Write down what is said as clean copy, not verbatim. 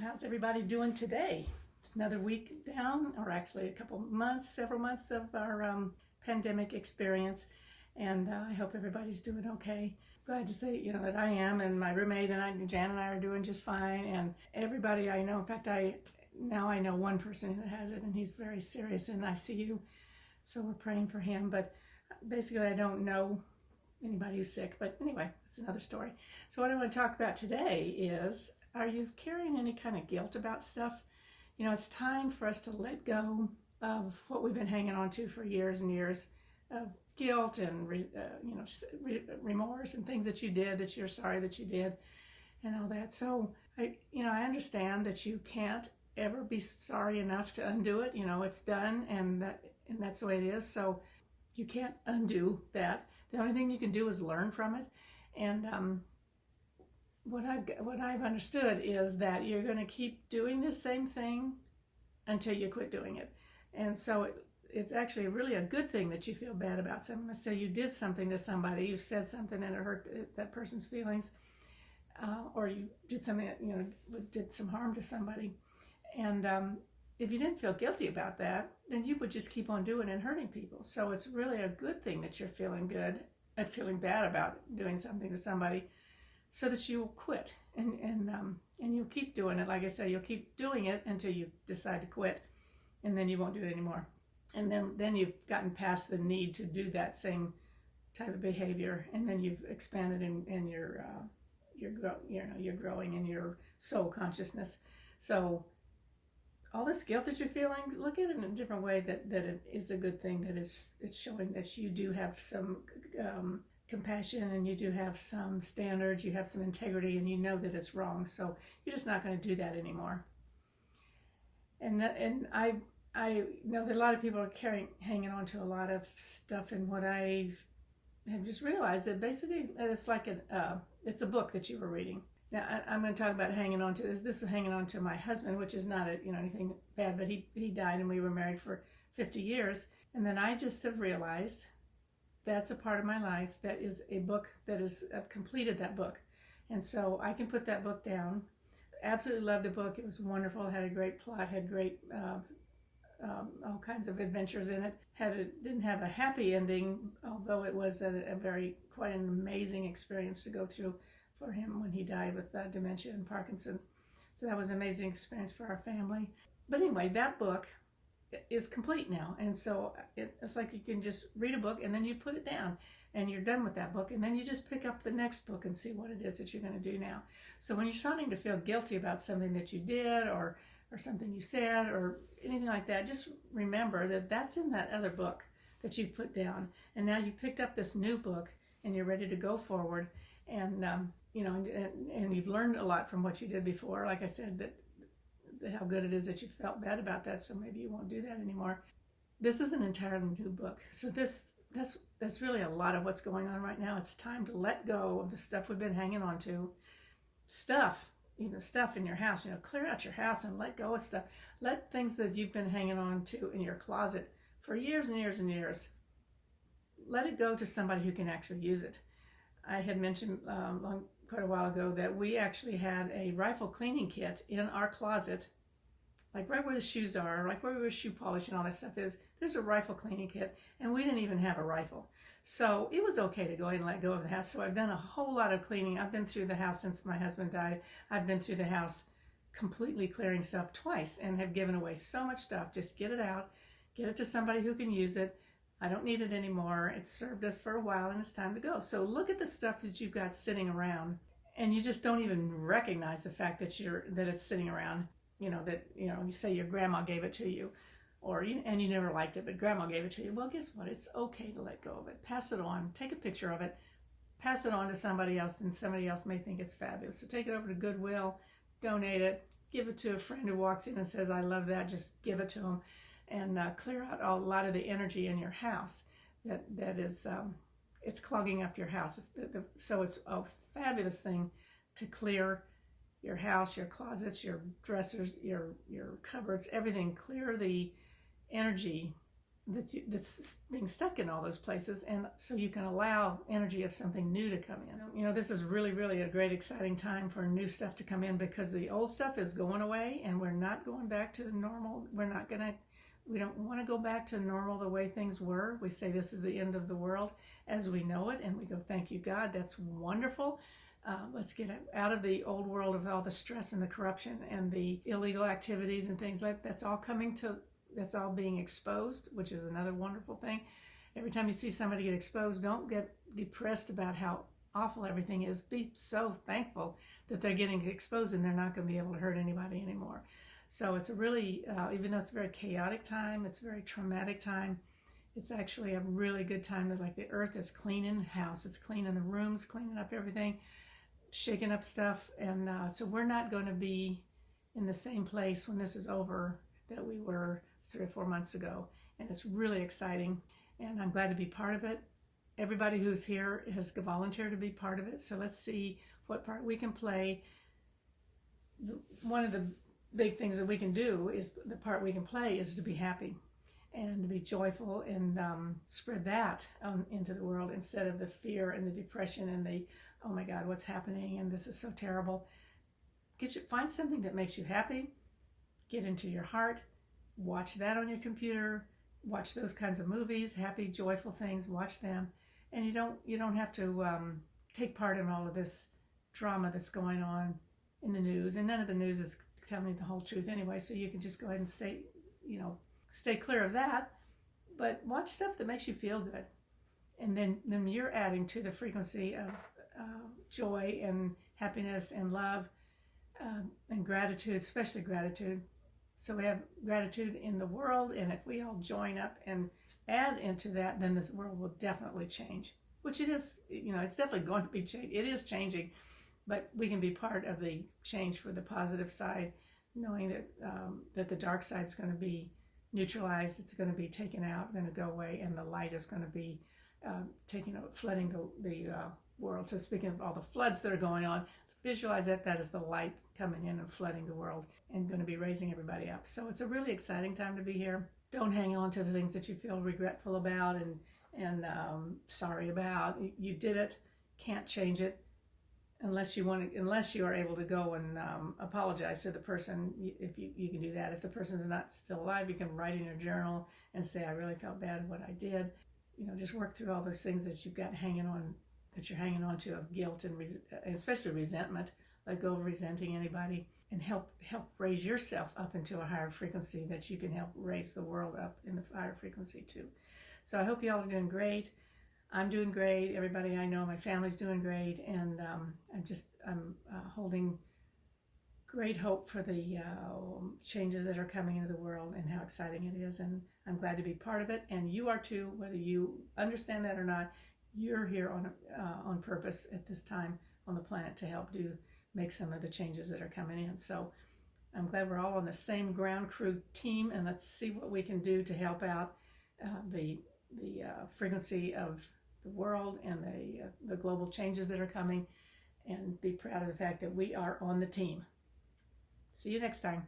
How's everybody doing today? It's another week down, or actually a couple months, several months of our pandemic experience, and I hope everybody's doing okay. Glad to say, that I am, and my roommate Jan and I are doing just fine, and everybody I know. In fact, I know one person that has it, and he's very serious in ICU, so we're praying for him. But basically, I don't know anybody who's sick. But anyway, that's another story. So what I want to talk about today is, are you carrying any kind of guilt about stuff? It's time for us to let go of what we've been hanging on to for years and years of guilt and remorse and things that you did that you're sorry that you did and all that. So I understand that you can't ever be sorry enough to undo it. It's done, and that's the way it is. So you can't undo that. The only thing you can do is learn from it. And what I've understood is that you're going to keep doing the same thing until you quit doing it. And so it's actually really a good thing that you feel bad about something. Let's say you did something to somebody, you said something and it hurt that person's feelings, or you did something that did some harm to somebody. And if you didn't feel guilty about that, then you would just keep on doing and hurting people. So it's really a good thing that you're feeling good and feeling bad about doing something to somebody, so that you will quit and you'll keep doing it. Like I say, you'll keep doing it until you decide to quit, and then you won't do it anymore. And then you've gotten past the need to do that same type of behavior, and then you've expanded in you're growing in your soul consciousness. So all this guilt that you're feeling, look at it in a different way, that it is a good thing, that it's showing that you do have some compassion, and you do have some standards, you have some integrity, and you know that it's wrong. So you're just not going to do that anymore. And I know that a lot of people are hanging on to a lot of stuff, and what I have just realized that basically it's like it's a book that you were reading. Now I'm going to talk about hanging on to this. This is hanging on to my husband, which is not anything bad, but he died, and we were married for 50 years, and then I just have realized that's a part of my life that is a book that I've completed that book, and so I can put that book down. Absolutely loved the book. It was wonderful. It had a great plot, had great all kinds of adventures in it. Didn't have a happy ending, although it was quite an amazing experience to go through for him when he died with dementia and Parkinson's. So that was an amazing experience for our family. But anyway, that book is complete now, and so it's like you can just read a book and then you put it down and you're done with that book, and then you just pick up the next book and see what it is that you're going to do now. So when you're starting to feel guilty about something that you did or something you said or anything like that, just remember that that's in that other book that you've put down, and now you've picked up this new book and you're ready to go forward. And and you've learned a lot from what you did before. Like I said, that how good it is that you felt bad about that, so maybe you won't do that anymore. This is an entirely new book. So that's really a lot of what's going on right now. It's time to let go of the stuff we've been hanging on to. Stuff in your house, clear out your house and let go of stuff. Let things that you've been hanging on to in your closet for years and years and years, let it go to somebody who can actually use it. I had mentioned quite a while ago that we actually had a rifle cleaning kit in our closet, like right where the shoes are, like where the shoe polish and all that stuff is. There's a rifle cleaning kit, and we didn't even have a rifle. So it was okay to go ahead and let go of the house. So I've done a whole lot of cleaning. I've been through the house since my husband died. I've been through the house completely clearing stuff twice, and have given away so much stuff. Just get it out, get it to somebody who can use it. I don't need it anymore. It's served us for a while, and it's time to go. So look at the stuff that you've got sitting around, and you just don't even recognize the fact that it's sitting around. You say your grandma gave it to you, and you never liked it, but grandma gave it to you. Well, guess what? It's okay to let go of it. Pass it on. Take a picture of it. Pass it on to somebody else, and somebody else may think it's fabulous. So take it over to Goodwill, donate it, give it to a friend who walks in and says, "I love that." Just give it to them. And clear out a lot of the energy in your house that is it's clogging up your house. So it's a fabulous thing to clear your house, your closets, your dressers, your cupboards, everything. Clear the energy that's being stuck in all those places, and so you can allow energy of something new to come in. This is really, really a great, exciting time for new stuff to come in, because the old stuff is going away, and we're not going back to normal. We don't want to go back to normal the way things were. We say this is the end of the world as we know it, and we go, thank you, God. That's wonderful. Let's get out of the old world of all the stress and the corruption and the illegal activities and things like that. That's all being exposed, which is another wonderful thing. Every time you see somebody get exposed, don't get depressed about how awful everything is. Be so thankful that they're getting exposed and they're not going to be able to hurt anybody anymore. So it's a really, even though it's a very chaotic time, it's a very traumatic time, it's actually a really good time that, like, the earth is cleaning house. It's cleaning the rooms, cleaning up everything, shaking up stuff. And so we're not going to be in the same place when this is over that we were 3 or 4 months ago. And it's really exciting, and I'm glad to be part of it. Everybody who's here has volunteered to be part of it, so let's see what part we can play. One of the big things that we can do is, the part we can play is to be happy and to be joyful, and spread that into the world, instead of the fear and the depression and the, oh my God, what's happening and this is so terrible. Find something that makes you happy, get into your heart, watch that on your computer, watch those kinds of movies, happy, joyful things, watch them. And you don't have to take part in all of this drama that's going on in the news. And none of the news is telling you the whole truth anyway, so you can just go ahead and stay clear of that. But watch stuff that makes you feel good. And then you're adding to the frequency of joy and happiness and love and gratitude, especially gratitude. So we have gratitude in the world, and if we all join up and add into that, then the world will definitely change, which it is. It's definitely going to be changed. It is changing, but we can be part of the change for the positive side, knowing that the dark side is going to be neutralized. It's going to be taken out, going to go away, and the light is going to be flooding the world. So speaking of all the floods that are going on, visualize that is the light coming in and flooding the world and going to be raising everybody up. So it's a really exciting time to be here. Don't hang on to the things that you feel regretful about and sorry about. You did it. Can't change it unless you are able to go and apologize to the person. If you can do that. If the person's not still alive, you can write in your journal and say, I really felt bad what I did. Just work through all those things that you've got that you're hanging on to, of guilt and especially resentment. Let go of resenting anybody, and help raise yourself up into a higher frequency, that you can help raise the world up in the higher frequency too. So I hope you all are doing great. I'm doing great. Everybody I know, my family's doing great, and I'm holding great hope for the changes that are coming into the world and how exciting it is. And I'm glad to be part of it, and you are too, whether you understand that or not. You're here on purpose at this time on the planet to help make some of the changes that are coming in. So I'm glad we're all on the same ground crew team, and let's see what we can do to help out the frequency of the world and the global changes that are coming, and be proud of the fact that we are on the team. See you next time.